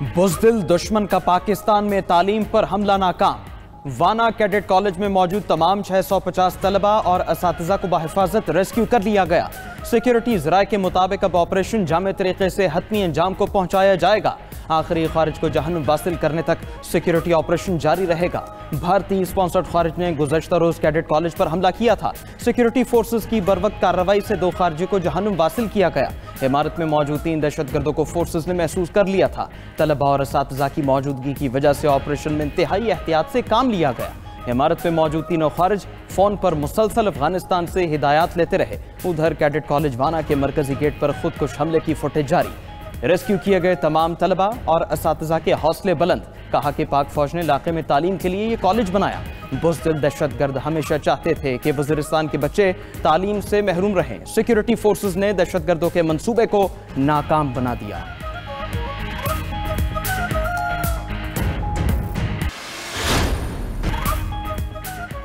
बुज़दिल दुश्मन का पाकिस्तान में तालीम पर हमला नाकाम। वाना कैडेट कॉलेज में मौजूद तमाम 650 तलबा और असातिज़ा को बहिफाजत रेस्क्यू कर लिया गया। सिक्योरिटी ज़राए के मुताबिक अब ऑपरेशन जामे तरीके से हतमी अंजाम को पहुंचाया जाएगा। आखिरी खारिज को जहन्नुम वासिल करने तक सिक्योरिटी ऑपरेशन जारी रहेगा। भारतीय स्पॉन्सर्ड खारिज ने गुज़श्ता रोज कैडेट कॉलेज पर हमला किया था। सिक्योरिटी फोर्सेस की बरवक्त कार्रवाई से 2 खारजी को जहन्नुम वासिल किया गया। इमारत में मौजूद 3 दहशतगर्दों को फोर्सेस ने महसूस कर लिया था। तलबा और असातिज़ा की मौजूदगी की वजह से ऑपरेशन में इंतहाई एहतियात से काम लिया गया। इमारत में मौजूद 3 खारिज फोन पर मुसलसल अफगानिस्तान से हिदायत लेते रहे। उधर कैडेट कॉलेज वाना के मरकजी गेट पर खुदकुश हमले की फुटेज जारी। रेस्क्यू किए गए तमाम तलबा और असातिज़ा के हौसले बुलंद। कहा कि पाक फौज ने इलाके में तालीम के लिए ये कॉलेज बनाया। बुज़दिल दहशतगर्द हमेशा चाहते थे कि वज़ीरिस्तान के बच्चे तालीम से महरूम रहें। सिक्योरिटी फोर्सेस ने दहशतगर्दों के मंसूबे को नाकाम बना दिया।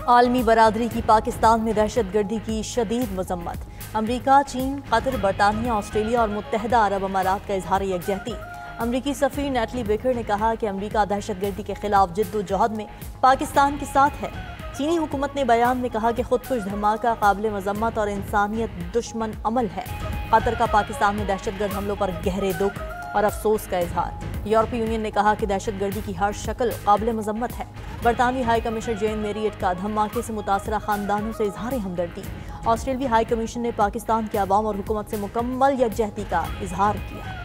आलमी बरादरी की पाकिस्तान में दहशतगर्दी की शदीद मजम्मत। अमरीका, चीन, कतर, बरतानिया, ऑस्ट्रेलिया और मुत्तहदा अरब अमारात का इजहार यकजहती। अमरीकी सफ़ीर नेटली बेकर ने कहा कि अमरीका दहशतगर्दी के खिलाफ जिद्दोजहद में पाकिस्तान के साथ है। चीनी हुकूमत ने बयान में कहा कि खुदकुश धमाका काबिल मजम्मत और इंसानियत दुश्मन अमल है। कतर का पाकिस्तान में दहशतगर्द हमलों पर गहरे दुख और अफसोस का इजहार। यूरोपीय यूनियन ने कहा कि दहशतगर्दी की हर शक्ल काबिल मजम्मत है। बरतानवी हाई कमिश्नर जेन मेरियट का धमाके से मुतासरा खानदानों से इजहार हमदर्दी। ऑस्ट्रेलियाई हाई कमीशन ने पाकिस्तान के अवाम और हुकूमत से मुकम्मल यकजहती का इजहार किया।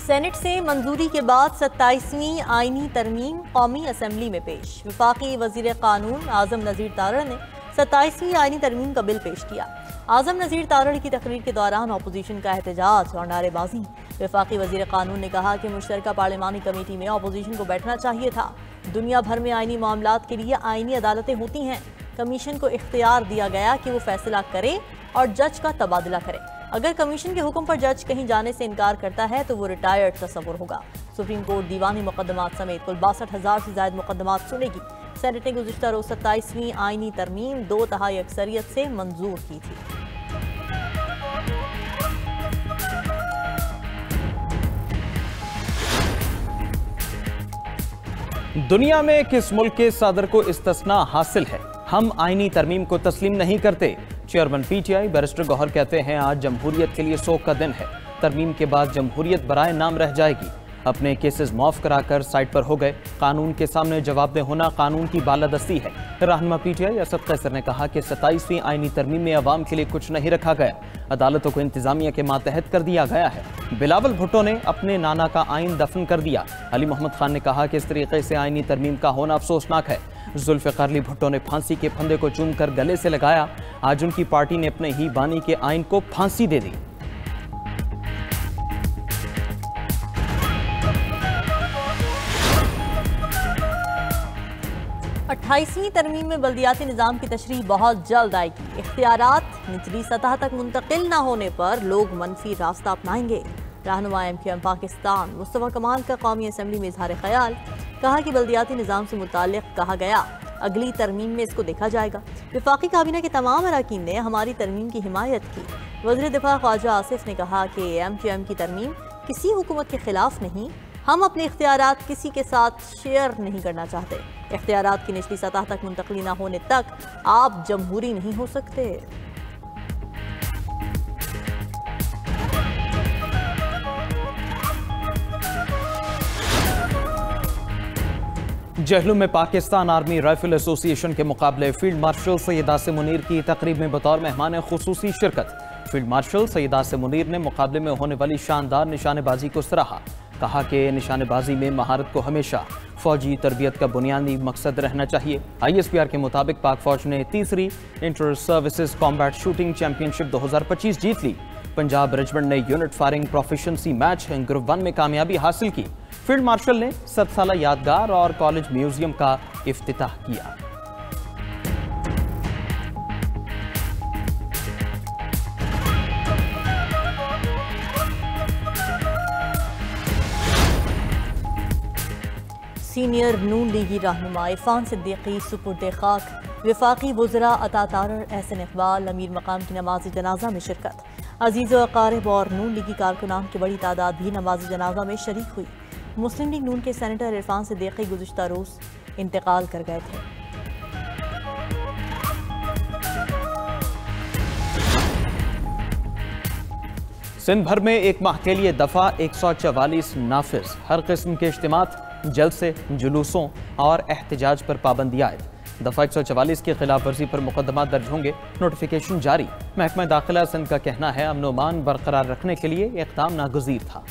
सेनेट से मंजूरी के बाद 27वीं आईनी तरमीम कौमी असम्बली में पेश। वफाकी वजीर कानून आजम नज़ीर तारड़ ने 27वीं आईनी तरमीम का बिल पेश किया। आजम नज़ीर तारड़ की तकरीर के दौरान अपोजिशन का एहतजाज और नारेबाजी। वफाकी वजीर कानून ने कहा कि मुश्तरका पार्लिमानी कमेटी में अपोजिशन को बैठना चाहिए था। दुनिया भर में आईनी मामलात के लिए आईनी अदालतें होती हैं। कमीशन को इख्तियार दिया गया कि वो फैसला करे और जज का तबादला करे। अगर कमीशन के हुक्म पर जज कहीं जाने से इनकार करता है तो वो रिटायर्ड तस्वुर होगा। सुप्रीम कोर्ट दीवानी मुकदमात समेत कुल 62,000 से ज्यादा मुकदमात सुनेगी। सेनेट ने गुज़िश्ता रोज 27वीं आईनी तरमीम 2/3 अक्सरियत से मंजूर की थी। दुनिया में किस मुल्क के सदर को इस्तिस्ना हासिल है? हम आईनी तरमीम को तस्लीम नहीं करते। चेयरमैन पीटीआई बैरिस्टर गौहर कहते हैं आज जमहूरियत के लिए शोक का दिन है। तरमीम के बाद जमहूरियत बराए नाम रह जाएगी। अपने केसेस माफ कराकर साइड पर हो गए। कानून के सामने जवाबदेह होना कानून की बालादस्ती है। रहनुमा पीटीआई असद कैसर ने कहा कि 27वीं आईनी तरमीम में अवाम के लिए कुछ नहीं रखा गया। अदालतों को इंतजामिया के मातहत कर दिया गया है। बिलावल भुट्टो ने अपने नाना का आइन दफन कर दिया। अली मोहम्मद खान ने कहा कि इस तरीके से आईनी तरमीम का होना अफसोसनाक है। जुल्फ़िकार अली भुट्टो ने फांसी के फंदे को चूमकर गले से लगाया। आज उनकी पार्टी ने अपने ही बानी के आइन को फांसी दे दी। 28वीं तरमीम में बल्दियाती निज़ाम की तशरीह बहुत जल्द आएगी। इख्तियारात निचली सतह तक मुंतकिल न होने पर लोग मनफी रास्ता अपनाएंगे। रहनुमा MQM पाकिस्तान मुस्तफ़ा कमाल का कौमी असम्बली में इजहार ख्याल। कहा कि बल्दियाती निज़ाम से मुताल्लिक़ कहा गया अगली तरमीम में इसको देखा जाएगा। वफाकी काबीना के तमाम अरकान ने हमारी तरमीम की हिमायत की। वज़ीर दिफा ख्वाजा आसिफ ने कहा कि MQM की तरमीम किसी हुकूमत के खिलाफ नहीं। हम अपने इख्तियारात किसी के साथ शेयर नहीं करना चाहते। इख्तियारात की निचली सतह तक मुंतकली न होने तक आप जमहूरी नहीं हो सकते। जहलुम में पाकिस्तान आर्मी राइफल एसोसिएशन के मुकाबले फील्ड मार्शल सैयद आसिम मुनीर की तकरीब में बतौर मेहमान खुसूसी शिरकत। फील्ड मार्शल सैयद आसिम मुनीर ने मुकाबले में होने वाली शानदार निशानेबाजी को सराहा। कहा कि निशानेबाजी में महारत को हमेशा फौजी तरबियत का बुनियादी मकसद रहना चाहिए। ISPR के मुताबिक पाक फौज ने 3री inter services combat shooting championship 2025 जीत ली। पंजाब रेजिमेंट ने unit firing proficiency match group 1 में कामयाबी हासिल की। फील्ड मार्शल ने 7 साला यादगार और कॉलेज म्यूजियम का इफ्तिताह किया। सीनियर नून लीगी रहनुमा इरफान सिद्दीकी सुपुर्द खाक। वफाकी वज़रा अता तारर, एहसन इकबाल, अमीर मकाम की नमाज जनाजा में शिरकत। अजीज़ व अकारिब और नून लीगी कारकुनान की बड़ी तादाद भी नमाज जनाजा में शरीक हुई। मुस्लिम लीग नून के सेनेटर इरफान सिद्दीकी गुज़िश्ता रोज़ इंतकाल कर गए थे। सिंध भर में एक माह के लिए दफ़ा 144 नाफिज। हर किस्म के इज्तिमात, जलसे, जुलूसों और एहतजाज पर पाबंदी आयद। दफ़ा 144 की खिलाफ वर्जी पर मुकदमा दर्ज होंगे, नोटिफिकेशन जारी। महकमा दाखिला सिंध का कहना है अमन अमान बरकरार रखने के लिए इक़दाम नागुज़ीर था।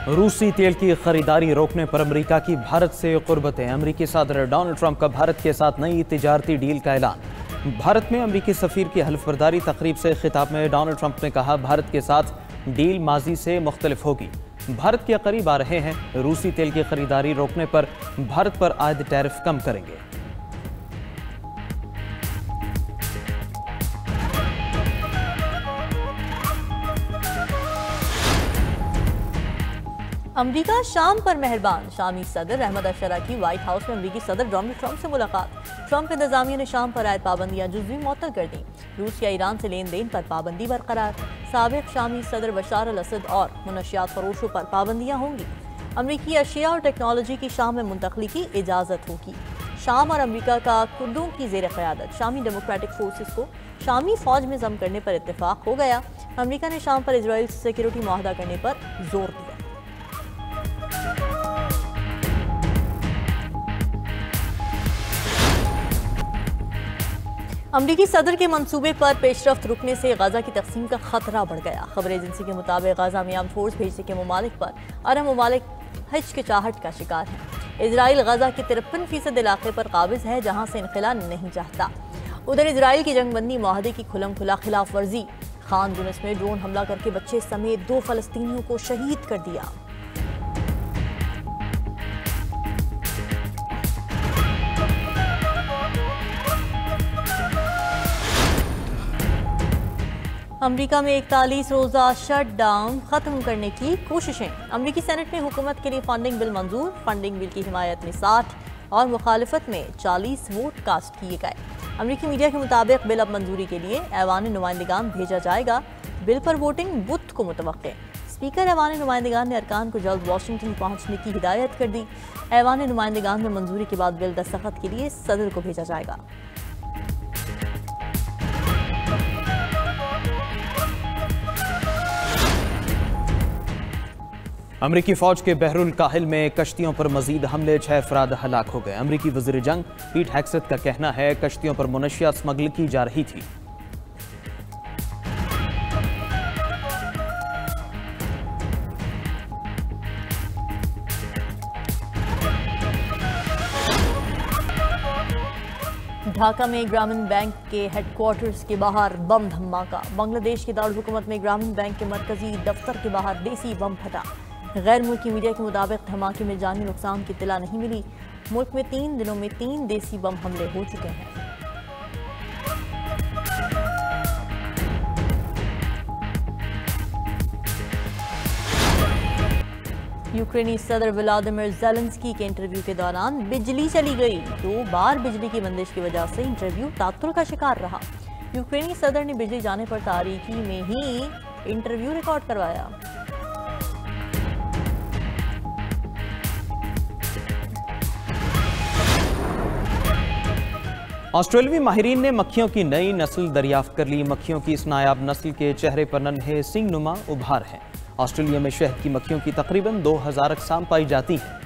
रूसी तेल की खरीदारी रोकने पर अमेरिका की भारत से कुर्बतें। अमेरिकी सदर डोनाल्ड ट्रंप का भारत के साथ नई तिजारती डील का ऐलान। भारत में अमेरिकी सफीर की हल्फबरदारी तकरीब से खिताब में डोनाल्ड ट्रंप ने कहा भारत के साथ डील माजी से मुख्तलिफ होगी। भारत के करीब आ रहे हैं, रूसी तेल की खरीदारी रोकने पर भारत पर आयद टैरिफ कम करेंगे। अमेरिका शाम पर मेहरबान। शामी सदर अहमद अशरा की व्हाइट हाउस में अमेरिकी सदर डोनाल्ड ट्रंप से मुलाकात। ट्रंप इंतजामिया ने शाम पर आयद पाबंदियां जुज़वी मुअत्तल कर दी। रूस या ईरान से लेन देन पर पाबंदी बरकरार। साबिक शामी सदर बशार अल असद और मुनशियात फरोशों पर पाबंदियां होंगी। अमरीकी अशिया और टेक्नोलॉजी की शाम में मुंतकली की इजाज़त होगी। शाम और अमरीका का कुर्दों की जेर क़यादत शामी डेमोक्रेटिक फोर्सेस को शामी फौज में जम करने पर इत्तेफाक हो गया। अमरीका ने शाम पर इजराइल से सिक्योरिटी मुआहदा करने पर जोर दिया। अमरीकी सदर के मंसूबे पर पेशरफ्त रुकने से गजा की तकसीम का खतरा बढ़ गया। खबर एजेंसी के मुताबिक गजा में आर्म फोर्स भेजने के ममालिक पर अरब ममालिक हिचकिचाहट का शिकार है। इजराइल गजा के 53% इलाके पर काबिज है, जहां से इनखला नहीं चाहता। उधर इजराइल की जंगबंदी मुआहदे की खुलम खुला खिलाफ वर्जी। खान यूनिस में ड्रोन हमला करके बच्चे समेत 2 फलस्तीनियों को शहीद कर दिया। अमेरिका में 41 रोज़ा शटडाउन खत्म करने की कोशिशें। अमेरिकी सेनेट में हुकूमत के लिए फंडिंग बिल मंजूर। फंडिंग बिल की हिमायत में 60 और मुखालिफत में 40 वोट कास्ट किए गए। अमेरिकी मीडिया के मुताबिक बिल अब मंजूरी के लिए ऐवान नुमाइंदगान भेजा जाएगा। बिल पर वोटिंग बुध को मुतवक्के। स्पीकर ऐवान नुमाइंदगान ने अरकान को जल्द वाशिंगटन पहुंचने की हिदायत कर दी। ऐवान नुमाइंदगान में मंजूरी के बाद बिल दस्तखत के लिए सदर को भेजा जाएगा। अमरीकी फौज के बहरुल काहिल में कश्तियों पर मजीद हमले, 6 अफराद हलाक हो गए। अमरीकी वज़ीर जंग पीट हेग्सेथ का कहना है कश्तियों पर मुनशियात स्मगल की जा रही थी। ढाका में ग्रामीण बैंक के हेडक्वार्टर्स के बाहर बम धमाका। बांग्लादेश के दारुल हुकूमत में ग्रामीण बैंक के मरकजी दफ्तर के बाहर देसी बम फटा। गैर मुल्की मीडिया के मुताबिक धमाके में जानी नुकसान की इत्तला नहीं मिली। मुल्क में 3 दिनों में 3 देसी बम हमले हो चुके हैं। यूक्रेनी सदर व्लादिमीर ज़ेलेंस्की के इंटरव्यू के दौरान बिजली चली गई। 2 बार बिजली की बंदिश की वजह से इंटरव्यू तात्तुल का शिकार रहा। यूक्रेनी सदर ने बिजली जाने पर तारीकी में ही इंटरव्यू रिकॉर्ड करवाया। ऑस्ट्रेलियावी माहिरीन ने मक्खियों की नई नस्ल दरियाफ्त कर ली। मक्खियों की इस नायाब नस्ल के चेहरे पर नन्हे सिंगनुमा उभार हैं। ऑस्ट्रेलिया में शहद की मक्खियों की तकरीबन 2000 अक़साम पाई जाती हैं।